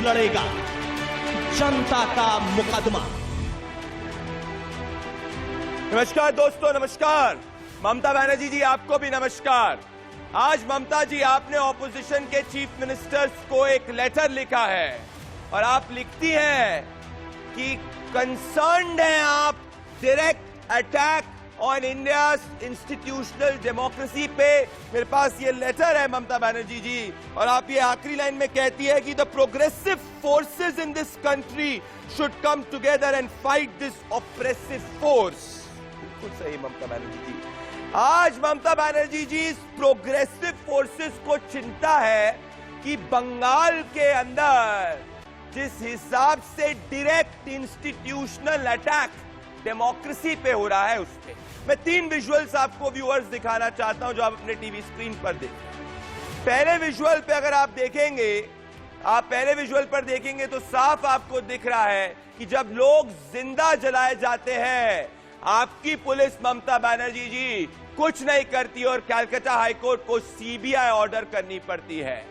लड़ेगा जनता का मुकदमा। नमस्कार दोस्तों, नमस्कार। ममता बनर्जी जी, आपको भी नमस्कार। आज ममता जी, आपने ऑपोजिशन के चीफ मिनिस्टर्स को एक लेटर लिखा है और आप लिखती हैं कि कंसर्न्ड हैं आप direct attack on India's institutional democracy पे। मेरे पास ये लेटर है ममता बनर्जी जी, और आप ये आखिरी लाइन में कहती है कि the progressive forces in this country should come together and fight this oppressive force. बिल्कुल सही ममता बनर्जी जी। आज ममता बनर्जी जी इस प्रोग्रेसिव फोर्सेस को चिंता है कि बंगाल के अंदर जिस हिसाब से डायरेक्ट इंस्टीट्यूशनल अटैक डेमोक्रेसी पे हो रहा है, उस पे मैं 3 विजुअल्स आपको व्यूअर्स दिखाना चाहता हूं जो आप अपने टीवी स्क्रीन पर देखें। पहले विजुअल पे अगर आप देखेंगे, आप पहले विजुअल पर देखेंगे तो साफ आपको दिख रहा है कि जब लोग जिंदा जलाए जाते हैं, आपकी पुलिस ममता बनर्जी जी कुछ नहीं करती और कलकत्ता हाईकोर्ट को सीबीआई ऑर्डर करनी पड़ती है।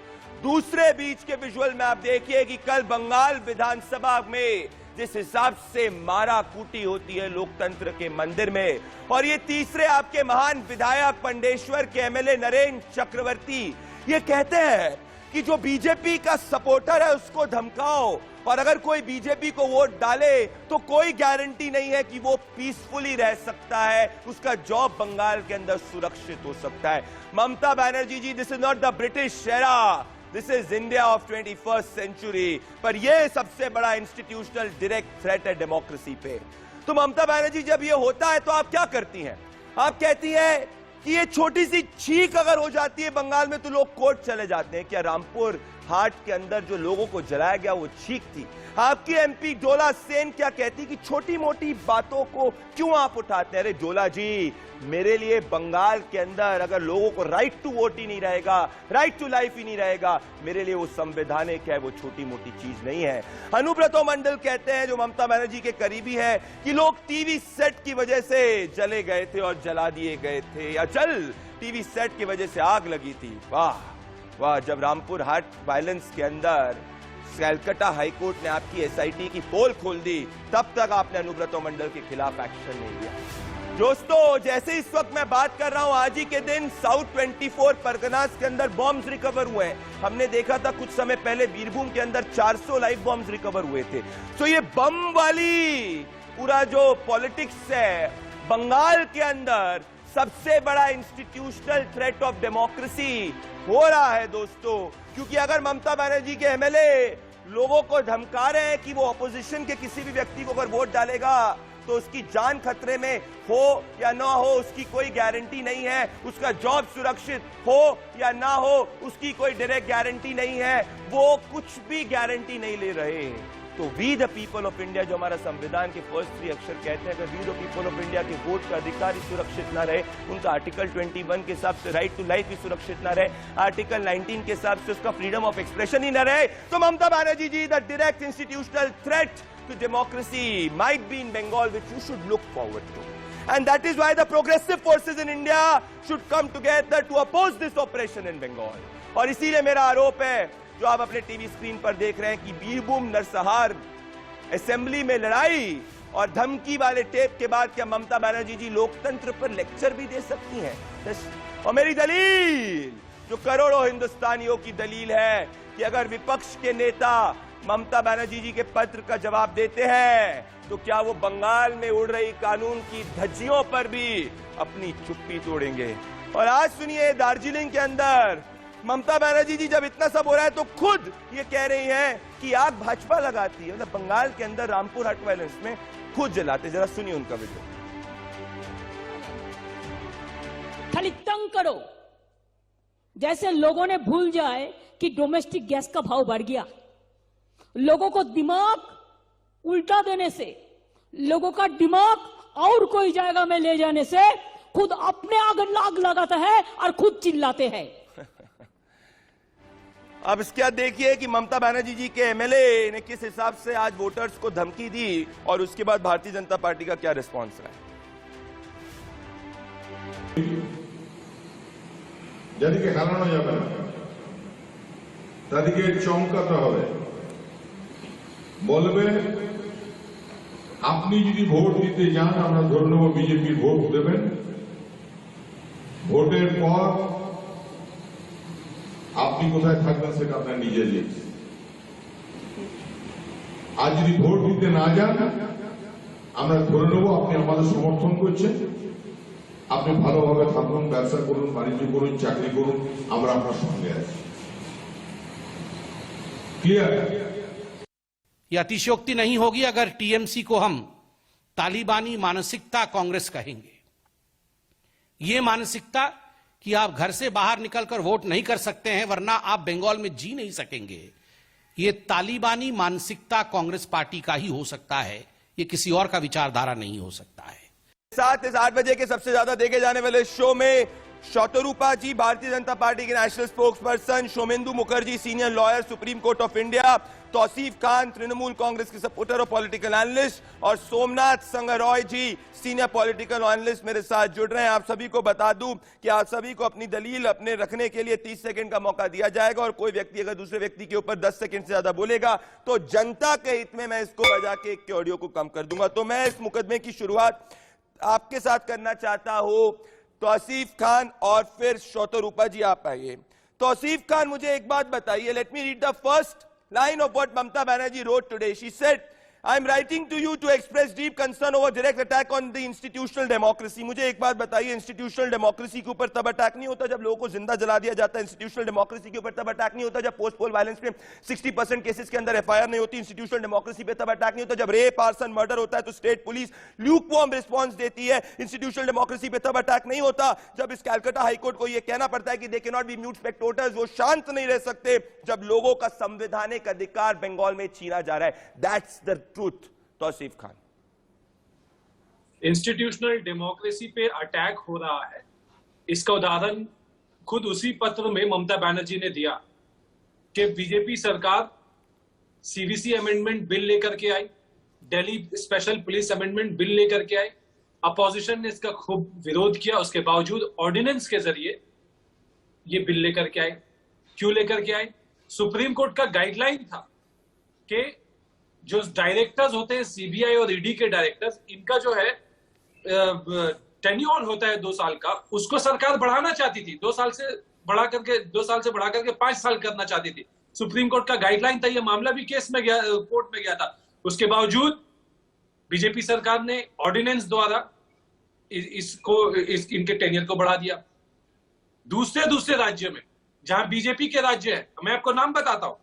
दूसरे बीच के विजुअल में आप देखिए कि कल बंगाल विधानसभा में जिस हिसाब से मारा कूटी होती है लोकतंत्र के मंदिर में, और ये तीसरे आपके महान विधायक पंडेश्वर के एमएलए नरेंद्र चक्रवर्ती ये कहते हैं कि जो बीजेपी का सपोर्टर है उसको धमकाओ, और अगर कोई बीजेपी को वोट डाले तो कोई गारंटी नहीं है कि वो पीसफुली रह सकता है, उसका जॉब बंगाल के अंदर सुरक्षित हो सकता है। Mamata Banerjee ji, this is not the British era, this is India of 21st century. पर यह सबसे बड़ा इंस्टीट्यूशनल डायरेक्ट थ्रेट है डेमोक्रेसी पे। तो ममता बनर्जी, जब यह होता है तो आप क्या करती हैं? आप कहती हैं कि ये छोटी सी छींक अगर हो जाती है बंगाल में तो लोग कोर्ट चले जाते हैं। क्या रामपुर हाट के अंदर जो लोगों को जलाया गया वो छींक थी? आपकी एमपी डोला सेन क्या कहती कि छोटी मोटी बातों को क्यों आप उठाते हैं? अरे डोला जी, मेरे लिए बंगाल के अंदर अगर लोगों को राइट टू वोट ही नहीं रहेगा, राइट टू लाइफ ही नहीं रहेगा, मेरे लिए वो संवैधानिक है, वो छोटी मोटी चीज नहीं है। अनुब्रतो मंडल कहते हैं, जो ममता बनर्जी के करीबी है, कि लोग टीवी सेट की वजह से जले गए थे और जला दिए गए थे, या चल टीवी सेट की वजह से आग लगी थी। वाह वाह, जब रामपुर हाट वायलेंस के अंदर कलकत्ता हाईकोर्ट ने आपकी एसआईटी की पोल खोल दी, तब तक आपने अनुब्रतो मंडल के खिलाफ एक्शन नहीं लिया। दोस्तों, जैसे इस वक्त मैं बात कर रहा हूं, आज ही के दिन साउथ 24 परगनास के अंदर बॉम्ब्स रिकवर हुए हैं। हमने देखा था कुछ समय पहले बीरभूम के अंदर 400 लाइव बॉम्ब्स रिकवर हुए थे। तो ये बम वाली पूरा जो पॉलिटिक्स है बंगाल के अंदर, सबसे बड़ा इंस्टीट्यूशनल थ्रेट ऑफ डेमोक्रेसी हो रहा है दोस्तों। क्योंकि अगर ममता बनर्जी के एमएलए लोगों को धमका रहे हैं कि वो ऑपोजिशन के किसी भी व्यक्ति को अगर वोट डालेगा तो उसकी जान खतरे में हो या ना हो उसकी कोई गारंटी नहीं है, उसका जॉब सुरक्षित हो या ना हो उसकी कोई डायरेक्ट गारंटी नहीं है, वो कुछ भी गारंटी नहीं ले रहे हैं। तो we the people of India, जो हमारा संविधान के फर्स्ट 3 अक्षर कहते हैं, अगर we the people of India के वोट का अधिकार ही सुरक्षित ना रहे, उनका आर्टिकल 21 के हिसाब से राइट टू लाइफ भी सुरक्षित ना रहे, आर्टिकल 19 के हिसाब से उसका फ्रीडम ऑफ एक्सप्रेशन ही ना रहे, तो Mamata Banerjee ji, the direct institutional threat to democracy might be in Bengal, which you should look forward to. And that is why the progressive forces in India should come together to oppose this oppression in Bengal. और इसीलिए मेरा आरोप है, जो आप अपने TV screen पर देख रहे हैं, कि बीरभूम नरसंहार असेंबली में लड़ाई और धमकी वाले टेप के बाद क्या ममता बनर्जी जी लोकतंत्र पर लेक्चर भी दे सकती हैं? और मेरी दलील, जो करोड़ों हिंदुस्तानियों की दलील है, कि अगर विपक्ष के नेता ममता बनर्जी जी के पत्र का जवाब देते हैं तो क्या वो बंगाल में उड़ रही कानून की धज्जियों पर भी अपनी चुप्पी तोड़ेंगे? और आज सुनिए, दार्जिलिंग के अंदर ममता बनर्जी जी जब इतना सब हो रहा है तो खुद ये कह रही हैं कि आग भाजपा लगाती है। मतलब बंगाल के अंदर रामपुर हाट वायलेंस में खुद जलाते। जरा सुनिए उनका वीडियो। खाली तंग करो, जैसे लोगों ने भूल जाए कि डोमेस्टिक गैस का भाव बढ़ गया। लोगों को दिमाग उल्टा देने से, लोगों का दिमाग और कोई जगह में ले जाने से खुद अपने आग लगाता है और खुद चिल्लाते हैं। अब इसके बाद देखिए कि ममता बनर्जी जी के एमएलए ने किस हिसाब से आज वोटर्स को धमकी दी और उसके बाद भारतीय जनता पार्टी का क्या रिस्पॉन्स रहा। যাদিকে হারানো যাবে না তাদিকে চমকাতে হবে। বলবে আপনি যদি ভোট দিতে যান আমরা ধরে নেব বিজেপির ভোট দেবেন, ভোটের পর আপনি কোথায় থাকবেন সেটা আপনার নিজের জিনিস। আর যদি ভোট দিতে না যান আমরা ধরে নেব আপনি আমাদের সমর্থন করছেন, আপনি ভালোভাবে থাকুন, ব্যবসা করুন, বাণিজ্য করুন, চাকরি করুন, আমরা আপনার সঙ্গে আছি। क्लियर? ये अतिशयोक्ति नहीं होगी अगर टीएमसी को हम तालिबानी मानसिकता कांग्रेस कहेंगे। ये मानसिकता कि आप घर से बाहर निकलकर वोट नहीं कर सकते हैं वरना आप बंगाल में जी नहीं सकेंगे, ये तालिबानी मानसिकता कांग्रेस पार्टी का ही हो सकता है, ये किसी और का विचारधारा नहीं हो सकता है। साथ इस 8 बजे के सबसे ज्यादा देखे जाने वाले शो में शौतरूपा जी, भारतीय जनता पार्टी के national spokesperson, Somendu Mukherjee, senior lawyer, Supreme Court of India, Tauseef Khan, Trinamool Congress के सपोर्टर और पॉलिटिकल एनालिस्ट, और Somnath Sangroy ji, senior political analyst मेरे साथ जुड़ रहे हैं। आप सभी को बता दूं कि आप सभी को अपनी दलील अपने रखने के लिए 30 सेकंड का मौका दिया जाएगा और कोई व्यक्ति अगर दूसरे व्यक्ति के ऊपर 10 सेकंड से ज्यादा बोलेगा तो जनता के हित में मैं इसको बजा के एक ऑडियो को कम कर दूंगा। तो मैं इस मुकदमे की शुरुआत आपके साथ करना चाहता हूं। तौसीफ खान और फिर शौतरूपा जी आप आइए। तौसीफ खान, मुझे एक बात बताइए, let me read the first line of what Mamata Banerjee wrote today. She said, I am writing to you to express deep concern over direct attack on the institutional democracy. मुझे एक बात बताइए, इंस्टीट्यूशनल डेमोक्रेसी के ऊपर तब attack नहीं होता जब लोगों को जिंदा जला दिया जाता है। इंस्टीट्यूशनल डेमोक्रेसी के ऊपर तब अटैक नहीं होता जब पोस्ट पोल वायलेंस में 60% केसेस के अंदर एफआईआर नहीं होती। इंस्टीट्यूशनल डेमोक्रेसी पे तब अटैक नहीं होता जब रेप, आर्सन, मर्डर होता है तो स्टेट पुलिस ल्यूकवार्म रिस्पॉन्स देती है। इंस्टीट्यूशनल डेमोक्रेसी पे तब अटैक नहीं होता जब इस कैलकाटा हाईकोर्ट को यह कहना पड़ता है कि they can not be mute spectators, वो शांत नहीं रह सकते जब लोगों का संवैधानिक अधिकार बंगाल में छीना जा रहा है। That's the truth. Tauseef Khan, institutional democracy पे अटैक हो रहा है, इसका उदाहरण खुद उसी पत्र में ममता बनर्जी ने दिया कि बीजेपी सरकार सीवीसी अमेंडमेंट बिल लेकर के आई, Delhi special police amendment bill लेकर के आई, अपोजिशन ने इसका खूब विरोध किया, उसके बावजूद ऑर्डिनेंस के जरिए ये बिल लेकर के आए। क्यों लेकर के आए? सुप्रीम कोर्ट का गाइडलाइन था कि जो डायरेक्टर्स होते हैं सीबीआई और ईडी के डायरेक्टर्स, इनका जो है टेन्योर होता है 2 साल का, उसको सरकार बढ़ाना चाहती थी, 2 साल से बढ़ा करके 5 साल करना चाहती थी। सुप्रीम कोर्ट का गाइडलाइन था, ये मामला भी केस में गया, कोर्ट में गया था। उसके बावजूद बीजेपी सरकार ने ऑर्डिनेंस द्वारा इनके टेन्योर को बढ़ा दिया। दूसरे राज्य में जहां बीजेपी के राज्य है, मैं आपको नाम बताता हूं,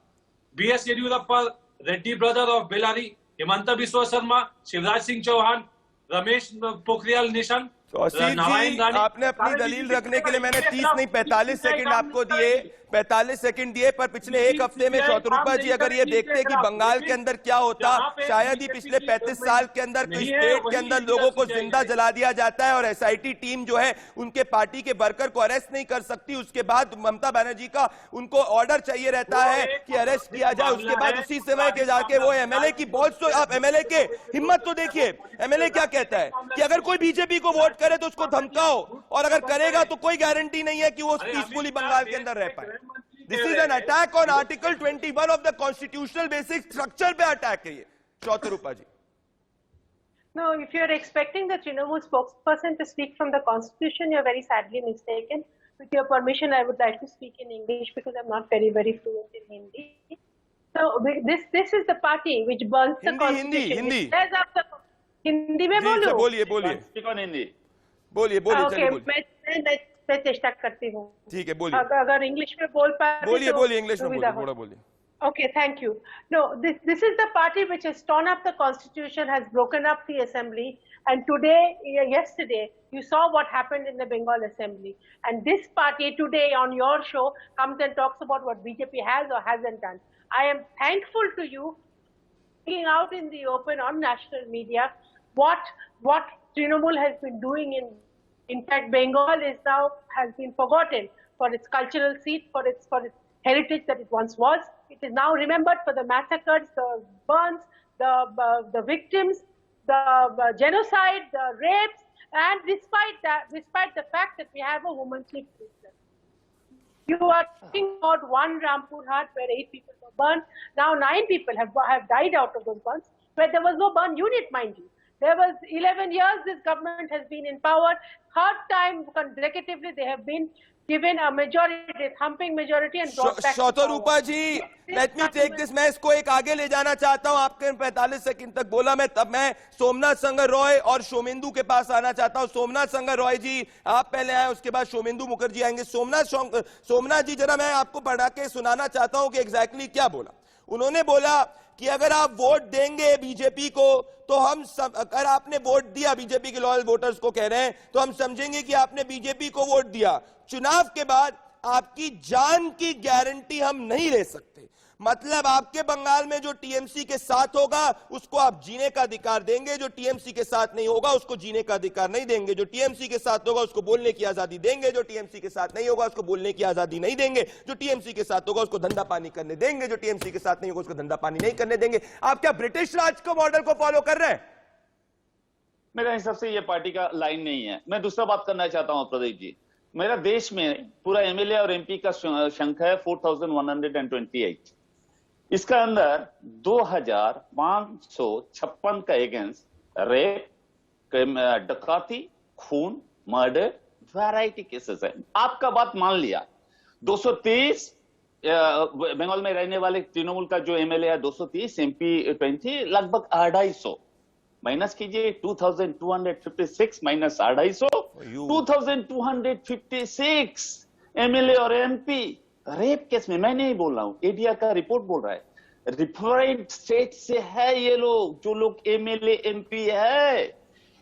B S Yediyurappa, Reddy brother of Bellary, Himanta Biswa Sarma, Shivraj Singh Chouhan, Ramesh Pokhriyal Nishank, आपने अपनी दलील रखने के लिए मैंने 30 नहीं 45 सेकंड आपको दिए, 45 सेकंड दिए, पर पिछले एक हफ्ते में शौतरूपा जी अगर ये देखते कि बंगाल के अंदर क्या होता, शायद ही पिछले 35 साल के अंदर कोई स्टेट के अंदर लोगों को जिंदा जला दिया जाता है और एसआईटी टीम जो है उनके पार्टी के वर्कर को अरेस्ट नहीं कर सकती। उसके बाद ममता बनर्जी का उनको ऑर्डर चाहिए रहता है कि अरेस्ट किया जाए। उसके बाद उसी समय के जाके वो एमएलए की बहुत आप एमएलए के हिम्मत तो देखिए, एमएलए क्या कहता है कि अगर कोई बीजेपी को वोट करे तो उसको धमकाओ, और अगर करेगा तो कोई गारंटी नहीं है कि वो पीसफुली बंगाल के अंदर रह पाए। This is an attack on article 21 of the constitutional basic structure पे अटैक है ये। शौतरूपा जी, No, if you're expecting the Trinamool spokesperson to speak from the Constitution, you're very sadly mistaken. With your permission, I would like to speak in English because I'm not very fluent in Hindi. So this is the party which burns the Constitution. Hindi. Hindi में बोलूं? बोलिए Okay, मैं चेष्टा करती हूँ। ठीक है, बोलिए। अगर इंग्लिश में बोल पाए बोलिए इंग्लिश में बोलिए। Okay, thank you. No, this is the party which has torn up the constitution, has broken up the assembly, and yesterday, you saw what happened in the Bengal assembly. And this party today on your show comes and talks about what BJP has or hasn't done. I am thankful to you speaking out in the open on national media what Trinamool has been doing in fact, Bengal has been forgotten for its cultural seat, for its heritage that it once was. It is now remembered for the massacres, the burns, the victims, the genocide, the rapes, and despite the fact that we have a woman chief minister. You are talking about one Rampur Hat where 8 people were burned. Now 9 people have died out of those burns, where there was no burn unit, mind you. There was 11 years this government has been in power. Third time consecutively they have been given a majority, thumping majority, and brought back to power. Shatarupa ji, let me take this. मैं इसको एक आगे ले जाना चाहता हूं. आपके 45 second तक बोला मैं, तब मैं सोमनाथ संगर रॉय और सोमेंदु के पास आना चाहता हूं. सोमनाथ संगर रॉय जी आप पहले आए, उसके बाद सोमेंदु मुखर्जी आएंगे. सोमनाथ जी जरा मैं आपको पढ़ा के सुनाना चाहता हूं कि एग्जैक्टली क्या बोला. उन्होंने बोला कि अगर आप वोट देंगे बीजेपी को तो हम अगर आपने वोट दिया, बीजेपी के लॉयल वोटर्स को कह रहे हैं, तो हम समझेंगे कि आपने बीजेपी को वोट दिया. चुनाव के बाद आपकी जान की गारंटी हम नहीं ले सकते. मतलब आपके बंगाल में जो टीएमसी के साथ होगा उसको आप जीने का अधिकार देंगे, जो टीएमसी के साथ नहीं होगा उसको जीने का अधिकार नहीं देंगे. जो टीएमसी के साथ होगा उसको बोलने की आजादी देंगे, जो टीएमसी के साथ नहीं होगा उसको बोलने की आजादी नहीं देंगे. जो टीएमसी के साथ होगा उसको धंधा पानी करने देंगे, जो टीएमसी के साथ नहीं होगा उसको धंधा पानी नहीं करने देंगे. आप क्या ब्रिटिश राज को मॉडल को फॉलो कर रहे हैं? मेरा हिसाब से ये पार्टी का लाइन नहीं है. मैं दूसरा बात करना चाहता हूं प्रदीप जी. मेरा देश में पूरा एमएलए और एमपी का संख्या है 4128. इसका अंदर 2556 का अगेंस्ट रेप, डकैती, खून, मर्डर, वैरायटी केसेस है. आपका बात मान लिया. 230 बंगाल में रहने वाले तृणमूल का जो एमएलए है 230, एमपी 20, लगभग 250. माइनस कीजिए 2256 माइनस 250, 2256 एमएलए और एमपी रेप केस में. मैं नहीं बोल रहा हूं, एडीआर का रिपोर्ट बोल रहा है. डिफरेंट स्टेट से है ये लोग, जो लोग एमएलए एमपी है.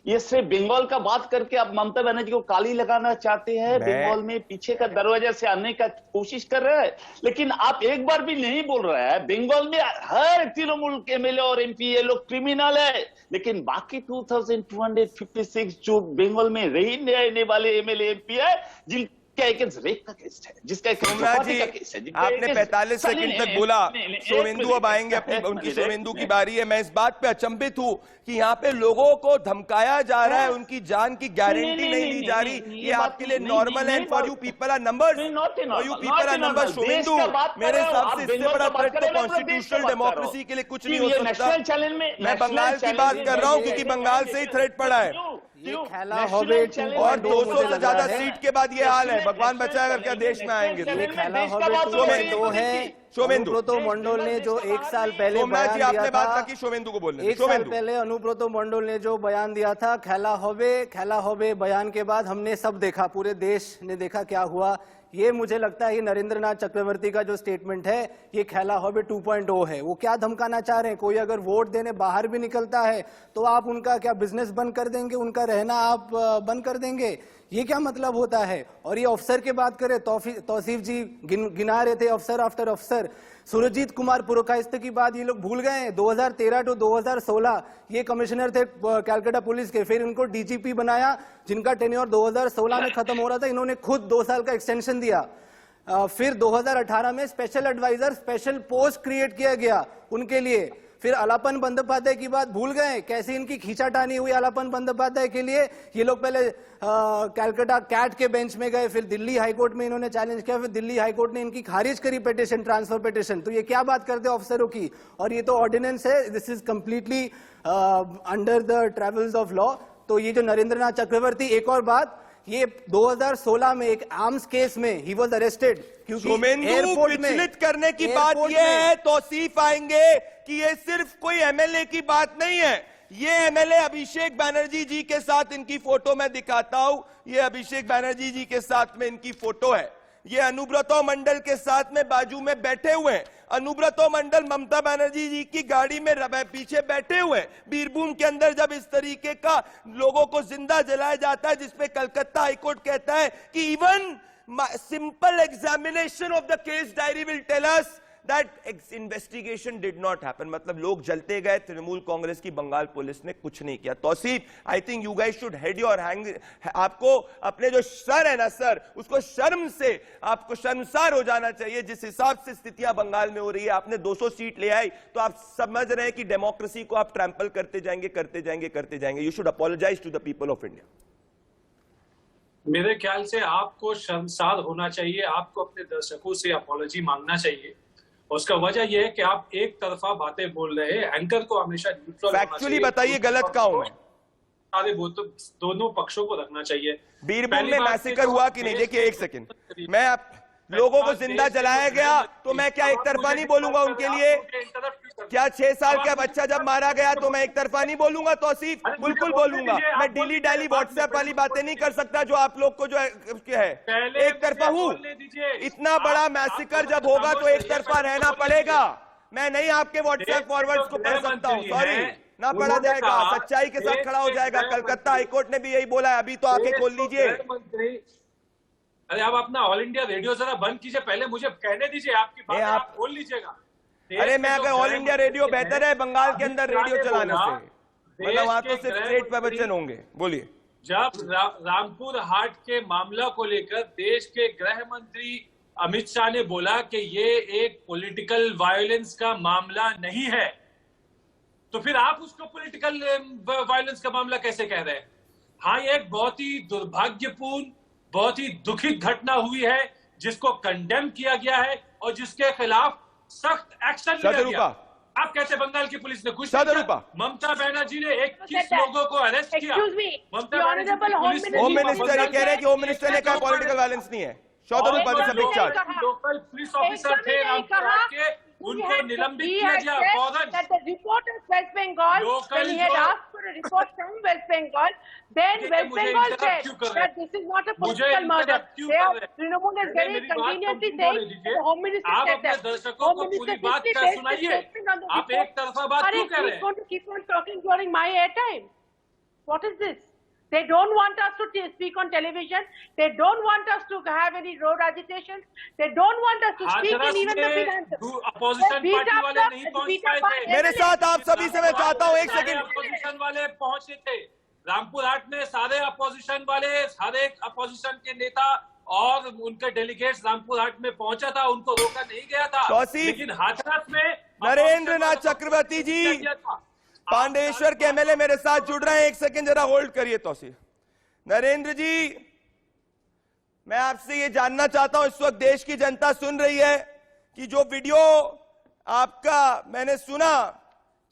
ये सिर्फ बंगाल का बात करके आप ममता बनर्जी को काली लगाना चाहते हैं. बंगाल में पीछे का दरवाजा से आने का कोशिश कर रहे हैं, लेकिन आप एक बार भी नहीं बोल रहे हैं बंगाल में हर तृणमूल एमएलए और एमपी ये लोग क्रिमिनल है. लेकिन बाकी 2256 जो बंगाल में रहने वाले एमएलए एमपी है, जिनका रेप का केस है, जिसका सोमनाथ जी आपने 45 सेकंड तक बोला. सोमेंदु अब आएंगे, अपनी उनकी सोमेंदु की बारी है. मैं इस बात पे अचंभित हूं कि यहाँ पे लोगों को धमकाया जा रहा है, उनकी जान की गारंटी नहीं ली जा रही. ये आपके लिए नॉर्मल है. For you people are numbers, for you people are numbers. Somendu मेरे हिसाब से इससे बड़ा थ्रेट तो कॉन्स्टिट्यूशनल डेमोक्रेसी के लिए कुछ नहीं हो सकता. मैं बंगाल की बात कर रहा हूँ क्योंकि बंगाल से ही थ्रेट पड़ा है. और 200 से ज्यादा सीट के बाद ये हाल है. भगवान बचाए अगर क्या देश में आएंगे तो. अनुब्रतो मंडल ने जो एक साल पहले बयान दिया आपने बात था, की सोमेंदु को बोलने. एक साल पहले अनुब्रतो मंडल ने जो बयान दिया था, खेला होबे बयान के बाद हमने सब देखा, पूरे देश ने देखा क्या हुआ. ये मुझे लगता है ये नरेंद्र नाथ चक्रवर्ती का जो स्टेटमेंट है ये खेला होबे 2.0 है. वो क्या धमकाना चाह रहे हैं? कोई अगर वोट देने बाहर भी निकलता है तो आप उनका क्या बिजनेस बंद कर देंगे, उनका रहना आप बंद कर देंगे? ये क्या मतलब होता है? और ये अफसर की बात करें, तौसीफ जी गिना रहे थे अफसर आफ्टर अफसर. सुरजीत कुमार पुरकायस्थ की बात ये लोग भूल गए हैं. 2013 टू 2016 ये कमिश्नर थे कैलकाटा पुलिस के. फिर इनको डीजीपी बनाया, जिनका टेन्योर 2016 में खत्म हो रहा था. इन्होंने खुद 2 साल का एक्सटेंशन दिया. फिर 2018 में special adviser, special post create किया गया उनके लिए. फिर अलापन बंदोपाध्याय की बात भूल गए, कैसी इनकी खींचाटानी हुई अलापन बंदोपाध्याय के लिए. ये लोग पहले कैलकाटा कैट के बेंच में गए, फिर दिल्ली हाईकोर्ट में इन्होंने चैलेंज किया, फिर दिल्ली हाईकोर्ट ने इनकी खारिज करी पिटीशन, ट्रांसफर पिटीशन. तो ये क्या बात करते हैं अफसरों की? और ये तो ऑर्डिनेंस है, this is completely under the travels of law. तो ये जो नरेंद्र नाथ चक्रवर्ती, एक और बात, ये 2016 में एक आर्म्स केस में ही वॉज अरेस्टेड क्योंकि एयरपोर्ट में विचलित करने की बात यह है, तौसीफ आएंगे कि ये सिर्फ कोई एमएलए की बात नहीं है. ये एमएलए अभिषेक बनर्जी जी के साथ इनकी फोटो मैं दिखाता हूं. ये अभिषेक बनर्जी जी के साथ में इनकी फोटो है. ये अनुब्रतो मंडल के साथ में बाजू में बैठे हुए हैं. अनुब्रतो मंडल ममता बनर्जी जी की गाड़ी में पीछे बैठे हुए हैं. बीरभूम के अंदर जब इस तरीके का लोगों को जिंदा जलाया जाता है, जिसपे कलकत्ता हाईकोर्ट कहता है कि even simple examination of the case diary will tell us that investigation did not happen. मतलब लोग जलते गए, तृणमूल कांग्रेस की बंगाल पुलिस ने कुछ नहीं किया. Tauseef, I think you guys should head your hang. आपको अपने जो सर है ना सर, उसको शर्म से आपको शर्मसार हो जाना चाहिए. जिस हिसाब से स्थितियां बंगाल में हो रही है, आपने 200 सीट ले आई तो आप समझ रहे हैं कि डेमोक्रेसी को आप ट्रैम्पल करते जाएंगे. You should apologise to the people of India. मेरे ख्याल से आपको शर्मसार होना चाहिए, आपको अपने दर्शकों से अपॉलॉजी मांगना चाहिए। उसका वजह यह है कि आप एक तरफा बातें बोल रहे हैं। एंकर को हमेशा न्यूट्रल होना चाहिए। फैक्चुअली बताइए गलत कहाँ हूं मैं? सारे वो तो दोनों पक्षों को रखना चाहिए। बीरभूम में मैसेकर हुआ कि नहीं? देखिए एक सेकंड, मैं आप लोगों को जिंदा जलाया गया तो मैं क्या एक तरफा नहीं बोलूंगा उनके लिए? क्या 6 साल का बच्चा जब मारा गया तो मैं एक तरफा नहीं बोलूंगा? तौसीफ बिल्कुल बोलूंगा। मैं डिली डाली व्हाट्सएप वाली बातें नहीं कर सकता जो आप लोग को जो है एक तरफा हूं। इतना बड़ा मैसेकर जब होगा तो एक तरफा रहना पड़ेगा। मैं नहीं आपके व्हाट्सएप फॉरवर्ड्स को पढ़ सकता हूं, सॉरी, ना पढ़ा जाएगा। सच्चाई के साथ खड़ा हो जाएगा। कलकत्ता हाईकोर्ट ने भी यही बोला है। अभी तो आके खोल लीजिए। अरे आप अपना ऑल इंडिया रेडियो जरा बंद कीजिए, पहले मुझे कहने दीजिए। आपकी बात आप खोल लीजिएगा। अरे मैं अगर ऑल इंडिया रेडियो बेहतर है बंगाल के अंदर रेडियो चलाने से? मतलब वहां तो सिर्फ स्टेट प्रवचन होंगे। बोलिए। जब रामपुर हाट के मामला को लेकर देश के गृह मंत्री अमित शाह ने बोला कि ये एक पॉलिटिकल वायलेंस का मामला नहीं है, तो फिर आप उसको पॉलिटिकल वायलेंस का मामला कैसे कह रहे हैं? हाँ, ये एक बहुत ही दुर्भाग्यपूर्ण, बहुत ही दुखित घटना हुई है जिसको कंडेम किया गया है और जिसके खिलाफ सख्त एक्शन लिया गया। आप कहते बंगाल की पुलिस ने कुछ नहीं किया। ममता बनर्जी ने 21 लोगों को अरेस्ट किया। ममता बनर्जी होम मिनिस्टर ये कह रहे हैं कि होम मिनिस्टर ने कहा पॉलिटिकल वायलेंस नहीं है। लोकल पुलिस ऑफिसर थे रामपुर हाट के, उनको निलंबित किया गया फौरन। That the report of West Bengal, when he had asked for a report from West Bengal, then West Bengal said that this is not a political murder. Trinamool is very conveniently saying that the Home Minister आप said अपने that. दर्शकों को पूरी बात क्या सुनाइए? आप एक तरफा बात क्यों कर रहे हैं? He's going to keep on talking during my airtime. What is this? They don't want us to speak on television. They don't want us to have any road agitation. They don't want us to speak in even the finance. Opposition party वाले नहीं पहुंच पाए थे। मेरे साथ आप सभी से मैं चाहता हूं एक सेकंड। अपोजिशन वाले पहुंचे थे रामपुर हाट में। सारे अपोजिशन वाले, सारे अपोजिशन के नेता और उनके डेलीगेट्स रामपुर हाट में पहुंचा था, उनको रोका नहीं गया था। लेकिन हाथरस में नरेंद्र नाथ चक्रवर्ती जी पांडेश्वर के एमएलए मेरे साथ जुड़ रहे हैं। एक सेकंड जरा होल्ड करिए तौसीफ। नरेंद्र जी, मैं आपसे ये जानना चाहता हूं, इस वक्त देश की जनता सुन रही है कि जो वीडियो आपका मैंने सुना,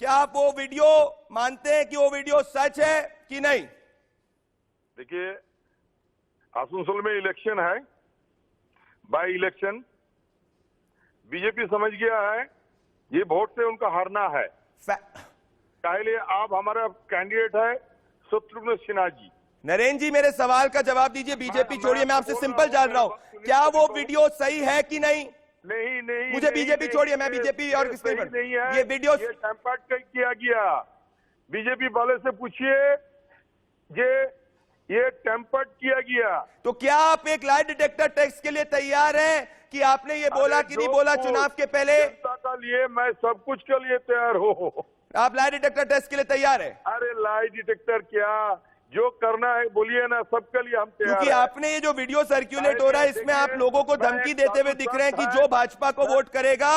क्या आप वो वीडियो मानते हैं कि वो वीडियो सच है कि नहीं? देखिए, आसनसोल में इलेक्शन है, बाई इलेक्शन। बीजेपी समझ गया है ये वोट से उनका हारना है। पहले आप हमारा कैंडिडेट है शत्रुघ्न सिन्हा जी। नरेंद्र जी, मेरे सवाल का जवाब दीजिए। बीजेपी छोड़िए, मैं आपसे सिंपल जान रहा हूं, क्या वो वीडियो सही है कि नहीं? नहीं, मुझे बीजेपी छोड़िए, मैं बीजेपी और किसने नहीं है। ये वीडियो टेम्पर्ड किया गया। बीजेपी वाले से पूछिए, ये टेम्पर्ड किया गया। तो क्या आप एक लाई डिटेक्टर टेस्ट के लिए तैयार हैं कि आपने ये बोला कि नहीं बोला चुनाव के पहले? जनता का लिए मैं सब कुछ के लिए तैयार हूँ। आप लाई डिटेक्टर टेस्ट के लिए तैयार है? अरे लाई डिटेक्टर क्या, जो करना है बोलिए ना, सबके लिए हम तैयार क्योंकि आपने ये जो वीडियो सर्कुलेट हो रहा है इसमें आप लोगों को धमकी देते हुए दिख रहे हैं कि जो भाजपा को वोट करेगा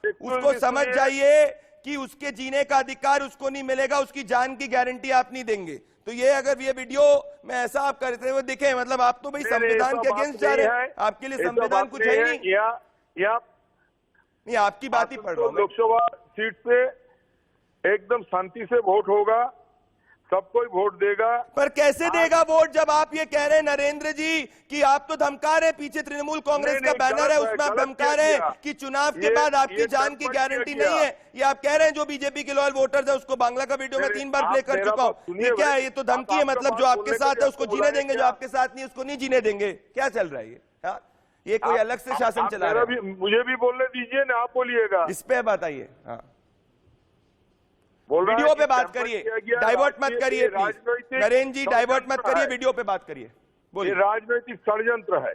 उसको समझ जाइए कि उसके जीने का अधिकार उसको नहीं मिलेगा, उसकी जान की गारंटी आप नहीं देंगे। तो ये अगर ये वीडियो में ऐसा आप करते हुए दिखे, मतलब आप तो भाई संविधान के अगेंस्ट जा रहे हैं। आपके लिए संविधान कुछ है नहीं। नहीं, आपकी बात ही पढ़ रहा हूं। लोकसभा सीट से एकदम शांति से वोट होगा, सब कोई वोट देगा। पर कैसे देगा वोट जब आप ये कह रहे हैं नरेंद्र जी कि आप तो धमका रहे हैं, पीछे तृणमूल कांग्रेस का बैनर है उसमें आप धमका रहे हैं कि चुनाव के बाद आपकी जान की गारंटी नहीं है। ये आप कह रहे हैं जो बीजेपी के लॉयल वोटर्स है उसको। बांग्ला का वीडियो मैं 3 बार प्ले कर चुका हूँ। ये क्या है? ये तो धमकी है। मतलब जो आपके साथ है उसको जीने देंगे, जो आपके साथ नहीं उसको नहीं जीने देंगे। क्या चल रहा है ये? ये कोई अलग से शासन चला रहा है? मुझे भी बोलने दीजिए ना, आप बोलिएगा। इस पे बताइए। हाँ, वीडियो पे बात करिए, डाइवर्ट मत करिए प्लीज। नरेंद्र जी, डाइवर्ट मत करिए, वीडियो पे बात करिए। बोलिए। राजनीतिक षड्यंत्र है।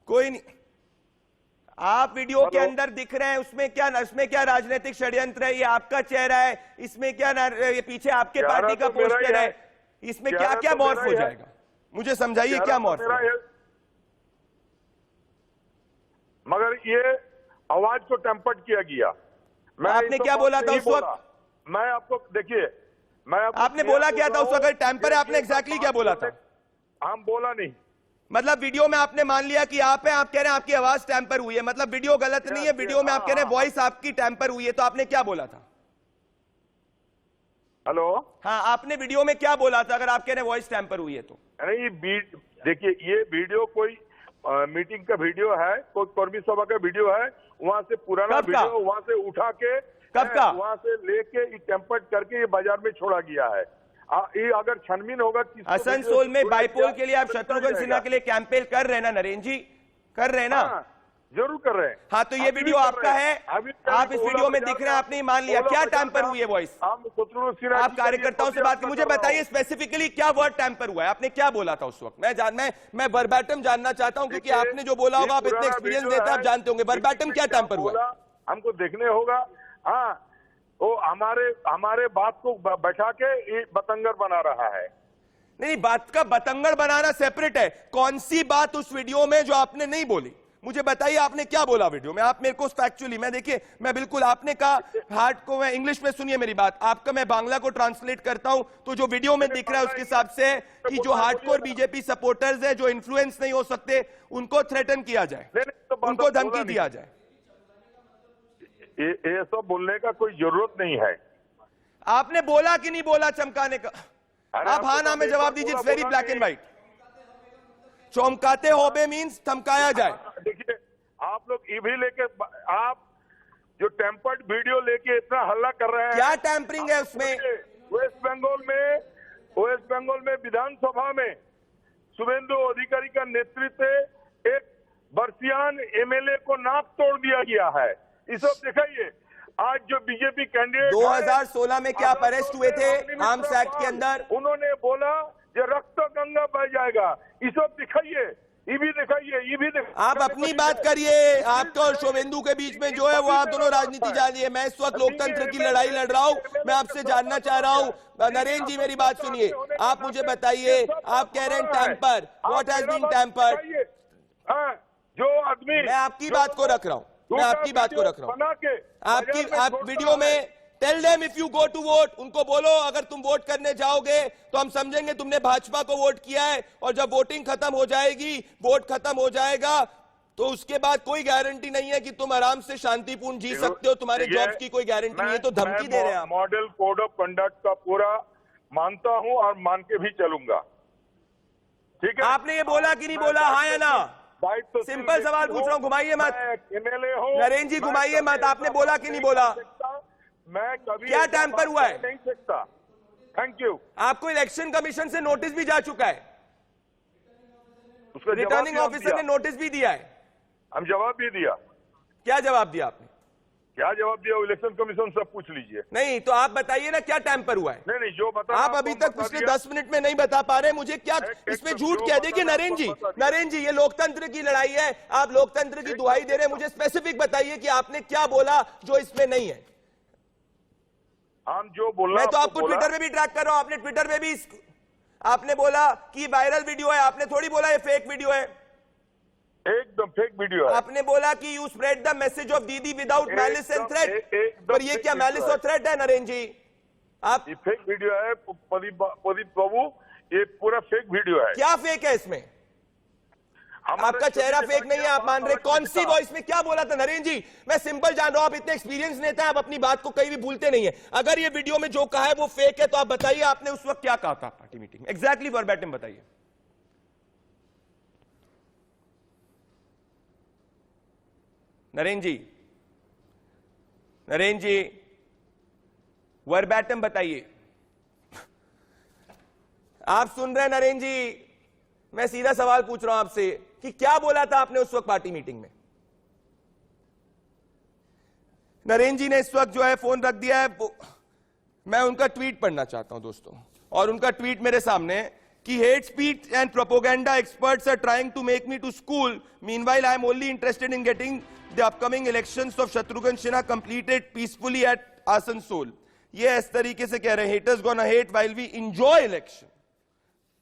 कोई नहीं, आप वीडियो के अंदर दिख रहे हैं, उसमें क्या राजनीतिक षड्यंत्र है? ये आपका चेहरा है, इसमें क्या ये पीछे आपके पार्टी का पोस्टर है, इसमें क्या क्या मॉर्फ हो जाएगा? मुझे समझाइए क्या मॉर्फ। मगर ये आवाज को टेम्पर्ड किया गया। आपने क्या बोला था उस वक्त? मैं आपको देखिए, आपने बोला क्या था उस वक्त? टेम्पर है, आपने एग्जैक्टली क्या बोला था? हम बोला नहीं। मतलब वीडियो में आपने मान लिया कि आप हैं, आप कह रहे हैं आपकी आवाज टैंपर हुई है, मतलब वीडियो गलत नहीं है, वीडियो में आप कह रहे हैं वॉइस आपकी टैंपर हुई है, तो आपने क्या बोला था? हेलो, हाँ, आपने वीडियो में क्या बोला था अगर आप कह रहे हैं वॉइस टैंपर हुई है तो? नहीं, देखिए ये वीडियो कोई मीटिंग का वीडियो है, कोई कर्मी सभा का वीडियो है, वहां से पुराना वीडियो वहां से उठा के, कब का? वहां से लेके टेम्पर्ड करके ये बाजार में छोड़ा गया है। ये अगर छानबीन होगा, आसनसोल में बाइपोल के लिए आप शत्रुघ्न सिन्हा के लिए कैंपेन कर रहे हैं ना नरेंद्र जी, कर रहे हैं ना? जरूर कर रहे हैं। हाँ, तो ये वीडियो आपका है, आप इस वीडियो में दिख रहे हैं, आपने मान लिया। क्या टैंपर हुई है वॉइस? आप कार्यकर्ताओं से बात की, मुझे बताइए स्पेसिफिकली क्या वर्ड टैंपर हुआ है, आपने क्या बोला था उस वक्त? मैं वर्बैटम जानना चाहता हूं, क्योंकि आपने जो बोला होगा, आप इतने एक्सपीरियंस देते हैं, आप जानते होंगे वर्बैटम क्या टैंपर हुआ है। हमको देखने होगा। हाँ, वो हमारे बात को बैठा के ये बतंगर बना रहा है। नहीं, बात का बतंगड़ बनाना सेपरेट है। कौन सी बात उस वीडियो में जो आपने नहीं बोली, मुझे बताइए आपने क्या बोला वीडियो में? आप मेरे को फैक्चुअली, मैं देखिए, मैं बिल्कुल, आपने कहा हार्ट को, मैं इंग्लिश में, सुनिए मेरी बात, आपका मैं बांग्ला को ट्रांसलेट करता हूं, तो जो वीडियो में दिख रहा है उसके हिसाब से कि जो हार्डकोर बीजेपी सपोर्टर्स है, जो इन्फ्लुएंस नहीं हो सकते, उनको थ्रेटन किया जाए, उनको धमकी दिया जाए। ये सब बोलने का कोई जरूरत नहीं है। आपने बोला कि नहीं बोला चमकाने का? आप हाँ ना में जवाब दीजिए, it's very black and white. चमकाते होबे मीन्स धमकाया जाए। देखिए, आप लोग ये भी लेके, आप जो टेम्पर्ड वीडियो लेके इतना हल्ला कर रहे हैं, क्या टैंपरिंग है उसमें? वेस्ट बंगाल में विधानसभा में शुभेंदु अधिकारी का नेतृत्व एक बर्सियान एमएलए को नाक तोड़ दिया गया है। इस सब दिखाइए। आज जो बीजेपी कैंडिडेट 2016 में क्या आप अरेस्ट हुए थे आर्म्स एक्ट के अंदर? उन्होंने बोला ये रक्त गंगा बह जाएगा। ये सब दिखाइए, ये भी दिखाइए, ये भी दिखाइए। आप अपनी बात करिए, आपका और शुभेंदु के बीच में जो है वो आप दोनों राजनीति जानिए। मैं इस वक्त लोकतंत्र की लड़ाई लड़ रहा हूं। मैं आपसे जानना चाह रहा हूं, नरेंद्र जी मेरी बात सुनिए, आप मुझे बताइए, आप कह रहे हैं tamper, what has been tampered? जो आदमी, मैं आपकी बात को रख रहा हूं, मैं आपकी बात को रख रहा हूं। आप वीडियो में tell them if you go to vote, उनको बोलो अगर तुम वोट करने जाओगे तो हम समझेंगे तुमने भाजपा को वोट किया है, और जब वोटिंग खत्म हो जाएगी, वोट खत्म हो जाएगा, तो उसके बाद कोई गारंटी नहीं है कि तुम आराम से शांतिपूर्ण जी सकते हो, तुम्हारे जॉब्स की कोई गारंटी नहीं है, तो धमकी दे रहे हैं। मॉडल कोड ऑफ कंडक्ट का पूरा मानता हूं और मान के भी चलूंगा, ठीक है? आपने ये बोला कि नहीं बोला, हाँ या ना? सिंपल सवाल पूछ रहा हूं, घुमाइए मत नरेंद्र जी, घुमाइए मत। आपने बोला कि नहीं बोला? मैं कभी क्या टैंपर हुआ है? नहीं सकता। Thank you. आपको इलेक्शन कमीशन से नोटिस भी जा चुका है, रिटर्निंग ऑफिसर ने नोटिस भी दिया है। हम जवाब भी दिया। क्या जवाब दिया आपने? क्या जवाब दिया? इलेक्शन कमीशन से पूछ लीजिए। नहीं, तो आप बताइए ना क्या टैंपर हुआ है? नहीं, जो बता, आप अभी तक पिछले 10 मिनट में नहीं बता पा रहे मुझे, क्या इसमें झूठ क्या? देखिए नरेंद्र जी, ये लोकतंत्र की लड़ाई है, आप लोकतंत्र की दुहाई दे रहे हैं, मुझे स्पेसिफिक बताइए कि आपने क्या बोला जो इसमें नहीं है। हम जो बोला, मैं तो आपको ट्विटर में भी ट्रैक कर रहा हूं, आपने ट्विटर में भी आपने बोला कि वायरल वीडियो है, आपने थोड़ी बोला ये फेक वीडियो है। एकदम फेक वीडियो है। आपने बोला कि you spread the message of दीदी विदाउट मैलिस एंड थ्रेट, पर ये क्या मैलिस और थ्रेट है नरेंद्र जी? आप, ये फेक वीडियो है प्रदीप बाबू, ये पूरा फेक वीडियो है। क्या फेक है इसमें? आपका चेहरा फेक नहीं है, आप मान रहे। कौन सी वॉइस में क्या बोला था नरेंद्र जी? मैं सिंपल जान रहा हूं, आप इतने एक्सपीरियंस नेता हैं, आप अपनी बात को कहीं भी भूलते नहीं है। अगर ये वीडियो में जो कहा है वो फेक है, तो आप बताइए आपने उस वक्त क्या कहा था पार्टी मीटिंग में? एग्जैक्टली वर्बैटिम बताइए। नरेंद्र जी वर्बैटिम बताइए। आप सुन रहे हैं नरेंद्र जी? मैं सीधा सवाल पूछ रहा हूं आपसे कि क्या बोला था आपने उस वक्त पार्टी मीटिंग में? नरेंद्र जी ने इस वक्त जो है फोन रख दिया है। मैं उनका ट्वीट पढ़ना चाहता हूं दोस्तों, और उनका ट्वीट मेरे सामने है कि hate speech and propaganda experts are trying to make me to school, meanwhile I am only interested in getting the upcoming elections of Shatrughan Sinha completed peacefully at Asansol. ये इस तरीके से कह रहे हैं, haters gonna hate while we enjoy election.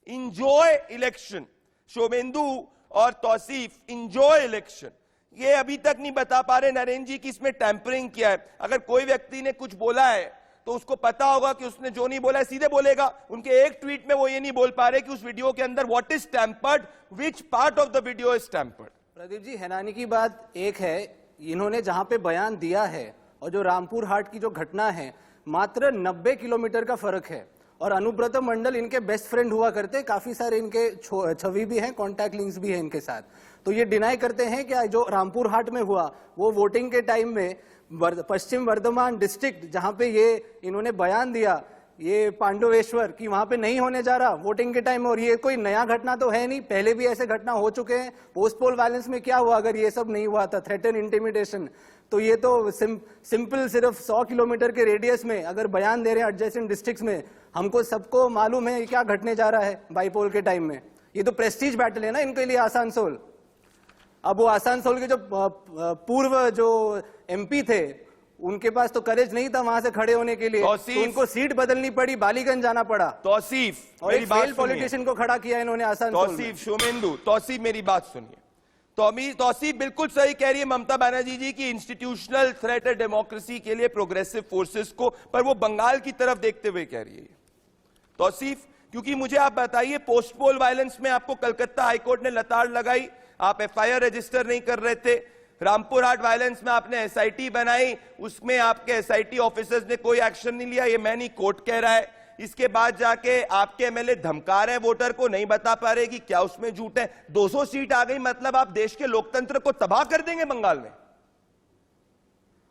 Enjoy election, Suvendu और Tauseef enjoy election. ये अभी तक नहीं बता पा रहे नरेंद्र जी कि इसमें टैंपरिंग किया है। अगर कोई व्यक्ति ने कुछ बोला है तो उसको पता होगा कि उसने जो नहीं बोला है सीधे बोलेगा। उनके एक ट्वीट में वो ये नहीं बोल पा रहे कि उस वीडियो के अंदर what is tampered, which part of the video is tampered. Pradeep ji, हैरानी की बात एक है, इन्होंने जहां पे बयान दिया है और जो रामपुर हाट की जो घटना है, मात्र 90 किलोमीटर का फर्क है। और अनुब्रत मंडल इनके बेस्ट फ्रेंड हुआ करते, काफी सारे इनके छवि भी हैं, कॉन्टैक्ट लिंक्स भी हैं इनके साथ। तो ये डिनाई करते हैं कि जो रामपुर हाट में हुआ वो वोटिंग के टाइम में पश्चिम वर्धमान डिस्ट्रिक्ट जहां पे ये इन्होंने बयान दिया, ये पांडवेश्वर की वहां पे नहीं होने जा रहा वोटिंग के टाइम। और ये कोई नया घटना तो है नहीं, पहले भी ऐसे घटना हो चुके हैं। पोस्ट पोल वायलेंस में क्या हुआ अगर ये सब नहीं हुआ था, थ्रेटन इंटिमिडेशन। तो ये तो सिंपल सिर्फ 100 किलोमीटर के रेडियस में अगर बयान दे रहे हैं एडजेसेंट डिस्ट्रिक्ट्स में, हमको सबको मालूम है क्या घटने जा रहा है बाईपोल के टाइम में। ये तो प्रेस्टीज बैटल है ना इनके लिए, आसानसोल। अब वो आसानसोल के जो पूर्व जो एमपी थे, उनके पास तो करेज नहीं था वहां से खड़े होने के लिए, तो उनको सीट बदलनी पड़ी, बालीगंज जाना पड़ा। तौसीफ, और एक फेल पॉलिटिशियन को खड़ा किया इन्होंने आसानसोल में। तौसीफ, शुमेंदु, तौसीफ मेरी बात सुनिए। तौसीफ बिल्कुल सही कह रही है ममता बनर्जी जी की इंस्टीट्यूशनल थ्रेट है डेमोक्रेसी के लिए, प्रोग्रेसिव फोर्सेस को, पर वो बंगाल की तरफ देखते हुए कह रही है तौसीफ। क्योंकि मुझे आप बताइए, पोस्ट पोल वायलेंस में आपको कलकत्ता हाईकोर्ट ने लताड़ लगाई, आप एफआईआर रजिस्टर नहीं कर रहे थे। रामपुर हाट वायलेंस में आपने एसआईटी बनाई, उसमें आपके एसआईटी ऑफिसर्स ने कोई एक्शन नहीं लिया, ये मैं नहीं कोर्ट कह रहा है। इसके बाद जाके आपके एमएलए धमका रहे हैं वोटर को, नहीं बता पा रहे कि क्या उसमें झूठ है। 200 सीट आ गई, मतलब आप देश के लोकतंत्र को तबाह कर देंगे बंगाल में।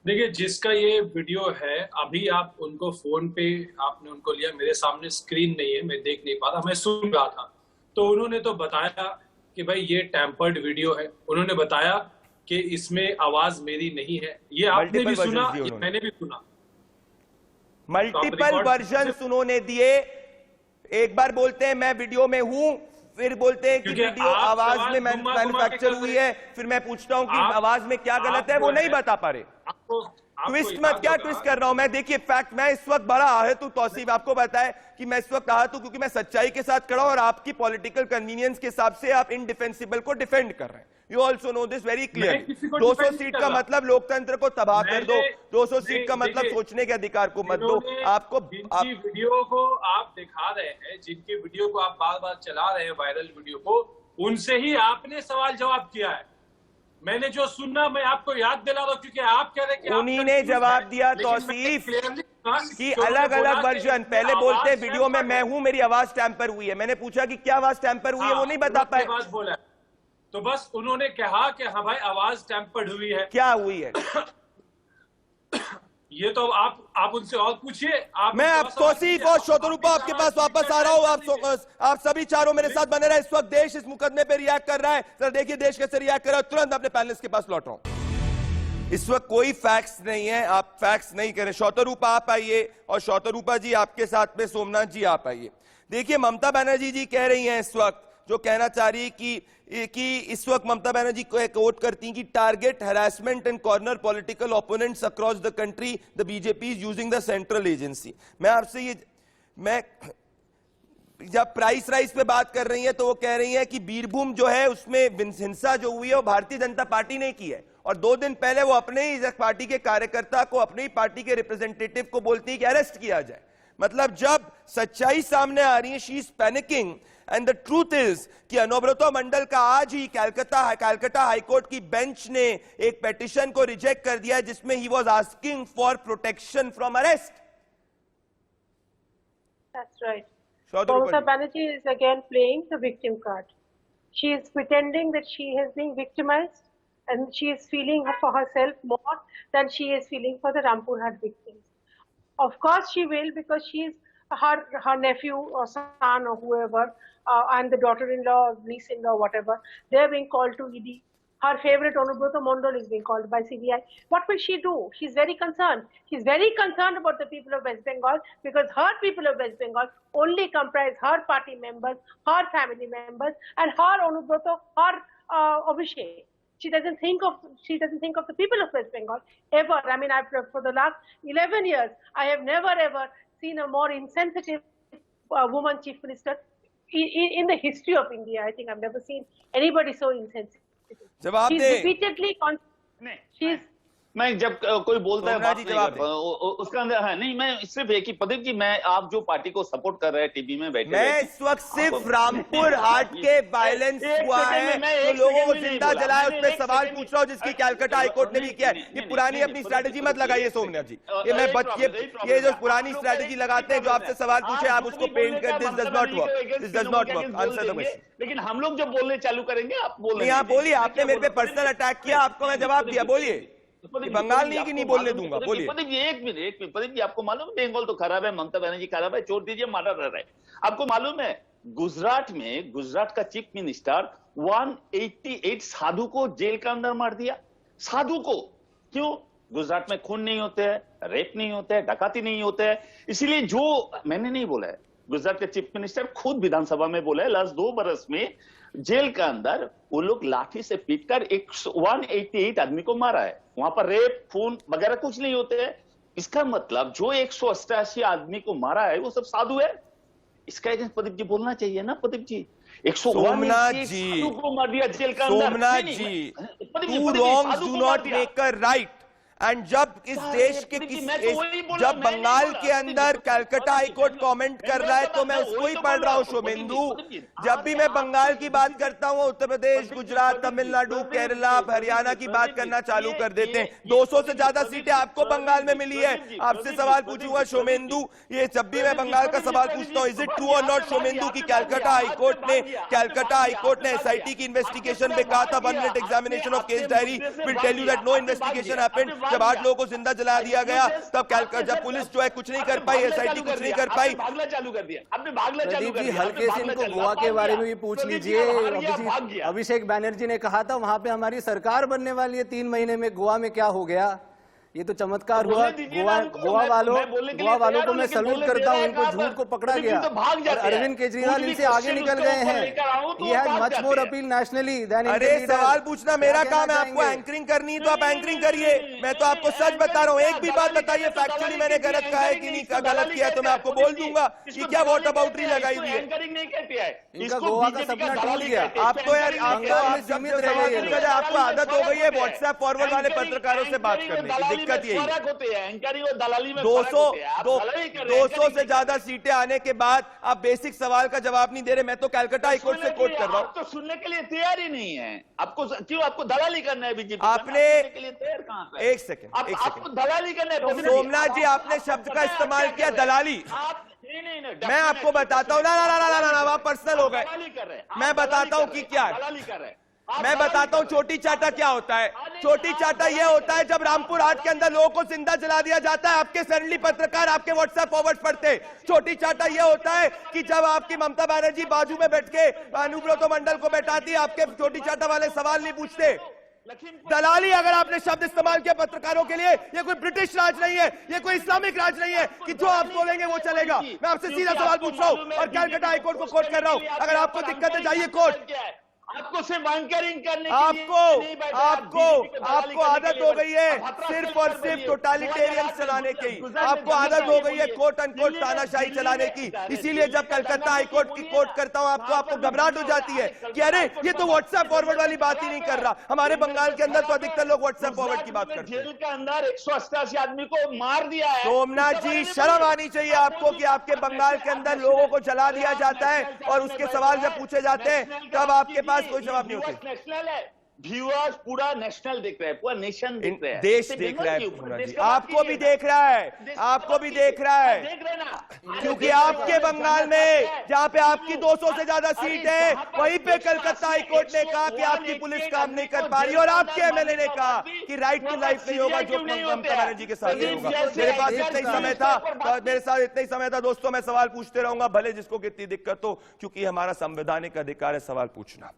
देखिए, जिसका ये वीडियो है, अभी आप उनको फोन पे आपने उनको लिया, मेरे सामने स्क्रीन नहीं है, मैं देख नहीं पा रहा, मैं सुन रहा था। तो उन्होंने तो बताया कि भाई ये टैम्पर्ड वीडियो है, उन्होंने बताया कि इसमें आवाज मेरी नहीं है। ये आपने भी सुना, ये मैंने भी सुना। मल्टीपल वर्जन उन्होंने दिए, एक बार बोलते हैं मैं वीडियो में हूं, फिर बोलते हैं कि वीडियो आवाज में मैन्युफैक्चर हुई है, फिर मैं पूछता हूं कि आवाज में क्या गलत है, वो नहीं बता पा रहे। ट्विस्ट मत क्या ट्विस्ट कर रहा हूं मैं, देखिए फैक्ट, मैं इस वक्त बड़ा आहत हूं तौसीफ, आपको पता है कि मैं इस वक्त आहत हूं क्योंकि मैं सच्चाई के साथ खड़ा हूं और आपकी पॉलिटिकल कन्वीनियंस के हिसाब से आप इनडिफेंसिबल को डिफेंड कर रहे हैं। You also know this very clear. 200 seat का मतलब लोकतंत्र को तबाह कर दो, 200 सीट का मतलब सोचने के अधिकार को मत दो। आपको जिनकी वीडियो को आप दिखा रहे हैं, जिनकी वीडियो को आप बार बार चला रहे हैं, वायरल वीडियो को, उनसे ही आपने सवाल जवाब किया है। मैंने जो सुना मैं आपको याद दिला रहा हूं, क्योंकि आप कह रहे हैं कि उन्हीं ने जवाब दिया तौसीफ कि अलग अलग वर्जन, पहले बोलते वीडियो में मैं हूं, मेरी आवाज टैंपर हुई है। मैंने पूछा कि क्या आवाज टैंपर हुई है, वो नहीं बता पाए। बोला तो बस उन्होंने कहा कि हाँ भाई आवाज टैंपर्ड हुई है। क्या हुई है ये तो आप उनसे और पूछिए। मैं अब तौसीफ और शोतरूपा आपके पास वापस आ रहा हूं। आप सभी चारों मेरे साथ बने रहे। इस वक्त देश इस मुकदमे पे रिएक्ट कर रहा है, जरा देखिए देश कैसे रिएक्ट कर रहा है। तुरंत अपने पैनलिस्ट के पास लौट रहा हूं। इस वक्त कोई फैक्ट्स नहीं है, आप फैक्ट्स नहीं करें। शोतरूपा आप आइए, और शोतरूपा जी आपके साथ में सोमनाथ जी आप आइए। देखिए ममता बनर्जी जी कह रही हैं इस वक्त, जो कहना चाह रही है कि इस वक्त ममता बनर्जी को कोट करती हैं कि target harassment and corner political opponents across the country, the BJP is using the central agency. मैं आपसे मैं जब प्राइस राइस पे बात कर रही है तो वो कह रही है कि बीरभूम जो है उसमें हिंसा जो हुई है वो भारतीय जनता पार्टी ने की है, और 2 दिन पहले वो अपने ही पार्टी के कार्यकर्ता को, अपनी पार्टी के रिप्रेजेंटेटिव को बोलती है कि अरेस्ट किया जाए। मतलब जब सच्चाई सामने आ रही है, she is panicking. And the truth is कि अनुब्रतो मंडल का आज ही कलकत्ता हाईकोर्ट की बेंच ने एक पेटिशन को रिजेक्ट कर दिया जिसमें he was asking for protection from arrest. That's right. Mamata Banerjee is again playing the victim card. She is pretending that she has been victimized, and she is feeling for herself more than she is feeling for the Rampur Hat victims. Of course she will, because she is her nephew or son or whoever, and the daughter-in-law or niece-in-law, whatever, they are being called to ED. Her favorite Anubrata Mondal is being called by CBI. What will she do? She's very concerned. She's very concerned about the people of West Bengal, because her people of West Bengal only comprise her party members, her family members, and her Anubrata, her Abhishek. She doesn't think of the people of West Bengal ever. I mean, for the last 11 years, I have never ever seen a more insensitive woman chief minister in the history of India. I think I've never seen anybody so insensitive. जवाब She's दे। repeatedly मैं जब कोई बोलता है सोमनाथ बात जी नहीं जवाब करता, उसका अंदर है नहीं। मैं सिर्फ एक ही, प्रदीप जी, मैं आप जो पार्टी को सपोर्ट कर रहे हैं टीवी में बैठे, मैं इस वक्त सिर्फ रामपुर हाट के वायलेंस हुआ है जो लोगों को जिंदा जलाया उस पर सवाल पूछ रहा हूं, जिसकी कैलकाटा हाईकोर्ट ने भी किया है। ये पुरानी अपनी स्ट्रैटेजी मत लगाइए सोमनाथ जी, ये जो पुरानी स्ट्रैटेजी लगाते हैं, जो आपसे सवाल पूछे आप उसको पेंट कर, this does not work, this does not work, answer the question. लेकिन हम लोग जब बोलने चालू करेंगे आप बोल नहीं, आप बोलिए, आपने मेरे पे पर्सनल अटैक किया, आपको मैं जवाब दिया, बोलिए। बंगाल नहीं कि नहीं बोलने दूंगा, बोलिए। प्रदीप जी एक मिनट, प्रदीप जी आपको मालूम है बंगाल तो खराब है, ममता बनर्जी खराब है, छोड़ दीजिए, मारा रह रहा है। आपको मालूम है गुजरात में, गुजरात का चीफ मिनिस्टर 188 साधु को जेल के अंदर मार दिया, साधु को। क्यों? गुजरात में खून नहीं होते हैं, रेप नहीं होते हैं, डकैती नहीं होते हैं, इसीलिए जो मैंने नहीं बोला है, गुजरात के चीफ मिनिस्टर खुद विधानसभा में बोला है, लास्ट 2 बरस में जेल के अंदर वो लोग लाठी से पीटकर 188 आदमी को मारा है। वहां पर रेप, खून वगैरह कुछ नहीं होते हैं। इसका मतलब जो 188 आदमी को मारा है वो सब साधु है। इसका अगेंस्ट प्रदीप जी बोलना चाहिए ना, प्रदीप जी। 188 साधु को मार दिया जेल के अंदर। Somnath ji, two wrongs do not make a right. And जब इस देश के जब बंगाल के अंदर कलकत्ता हाईकोर्ट कमेंट कर रहा है तो मैं उसको ही पढ़ रहा हूं शुभेंदु। जब भी मैं बंगाल की बात करता हूं, उत्तर प्रदेश, गुजरात, तमिलनाडु, केरला, हरियाणा की बात करना चालू कर देते हैं। 200 से ज्यादा सीटें आपको बंगाल में मिली है। आपसे सवाल पूछूंगा शुभेंदु, ये जब भी मैं बंगाल का सवाल पूछता हूं, इज इट ट्रू और नॉट शुभेंदु की कलकत्ता हाईकोर्ट ने एसआईटी की इन्वेस्टिगेशन में कहा था 1 minute examination of case diary will tell you that no investigation happened. जब 8 लोगों को जिंदा जला दिया गया तब जब पुलिस जो है कुछ नहीं कर पाई, एसआईटी कुछ नहीं कर पाई, भागना चालू कर दिया आपने, भागना चालू कर दिया। हल्के से इनको गोवा के बारे में भी पूछ लीजिए। अभिषेक बैनर्जी ने कहा था वहां पे हमारी सरकार बनने वाली है 3 महीने में, गोवा में क्या हो गया? ये तो चमत्कार हुआ। गोवा वालों को मैं सल्यूट करता हूं, इनको झूठ को पकड़ा गया। और अरविंद केजरीवाल इनसे आगे निकल गए हैं। He has much more appeal nationally than Indian अरे leader। सवाल पूछना मेरा काम है, आपको एंकरिंग करनी है तो आप एंकरिंग करिए। मैं तो आपको सच बता रहा हूँ, एक भी बात बताइए फैक्चुअली मैंने गलत कहा है कि नहीं, गलत किया है तो मैं आपको बोल दूंगा कि क्या वोट अबाउटरी लगाई हुई है। एंकरिंग नहीं कहती है इनका गोवा का सपना टूट गया। आप तो यार आपको आदत हो गई है व्हाट्सएप फॉरवर्ड वाले पत्रकारों से बात करने की, दिक्कत यही है। एंकरिंग और दलाली में 200 से ज्यादा सीटें आने के बाद आप बेसिक सवाल का जवाब नहीं दे रहे। मैं तो कलकत्ता हाईकोर्ट से कोट कर रहा हूं। आप तो सुनने के लिए तैयार ही नहीं है। आपको क्यों, आपको दलाली करना है बीजेपी? आपने के लिए तैयार कहां पे? एक सेकंड आपको दलाली करना है। सोमनाथ जी, आपने शब्द का इस्तेमाल किया दलाली। मैं आपको बताता हूँ, ना आप पर्सनल हो गए। मैं बताता हूँ कि क्या है, मैं बताता हूं छोटी चाटा क्या होता है। छोटी चाटा यह होता है जब रामपुर हाट के अंदर लोगों को जिंदा जला दिया जाता है, आपके सैंडली पत्रकार आपके व्हाट्सएप फॉरवर्ड पढ़ते। छोटी चाटा यह होता है कि जब आपकी ममता बनर्जी बाजू में बैठ के अनुब्रत मंडल को बैठाती, आपके छोटी चाटा वाले सवाल नहीं पूछते। दलाली अगर आपने शब्द इस्तेमाल किया पत्रकारों के लिए, ये कोई ब्रिटिश राज नहीं है, ये कोई इस्लामिक राज नहीं है कि जो आप बोलेंगे वो चलेगा। मैं आपसे सीधा सवाल पूछ रहा हूं और कलकत्ता हाईकोर्ट को कोर्ट कर रहा हूं। अगर आपको दिक्कत है जाइए कोर्ट। आपको सिर्फ एंकरिंग करने आपको आदत हो गई है सिर्फ और सिर्फ टोटालिटेरियन चलाने की। आपको आदत हो गई है कोर्ट अनकोर्ट तानाशाही चलाने की। इसीलिए जब कलकत्ता हाईकोर्ट की कोर्ट करता हूं आपको घबराहट हो जाती है कि अरे ये तो व्हाट्सएप फॉरवर्ड वाली बात ही नहीं कर रहा। हमारे बंगाल के अंदर तो अधिकतर लोग व्हाट्सएप फॉरवर्ड की बात करते हैं। जेल के अंदर 188 आदमी को मार दिया है। सोमनाथ जी, शर्म आनी चाहिए आपको कि आपके बंगाल के अंदर लोगों को जला दिया जाता है और उसके सवाल जब पूछे जाते हैं तब आपके पास कोई जवाब नहीं होते। नेशनल है, व्यूअर्स पूरा नेशनल देख रहे हैं, पूरा नेशन देख रहे हैं, देश देख रहा है। आपको भी देख रहा है, आपको भी देख रहा है, क्योंकि आपके बंगाल में जहां पे आपकी 200 से ज्यादा सीट है वहीं पे कलकत्ता हाईकोर्ट ने कहा कि आपकी पुलिस काम नहीं कर पा रही और आपके एमएलए ने कहा कि राइट टू लाइफ नहीं होगा जो ममता बनर्जी के साथ नहीं होगा। मेरे पास इतना ही समय था, मेरे साथ इतना ही समय था दोस्तों। मैं सवाल पूछते रहूंगा भले जिसको कितनी दिक्कत हो, क्योंकि हमारा संवैधानिक अधिकार है सवाल पूछना।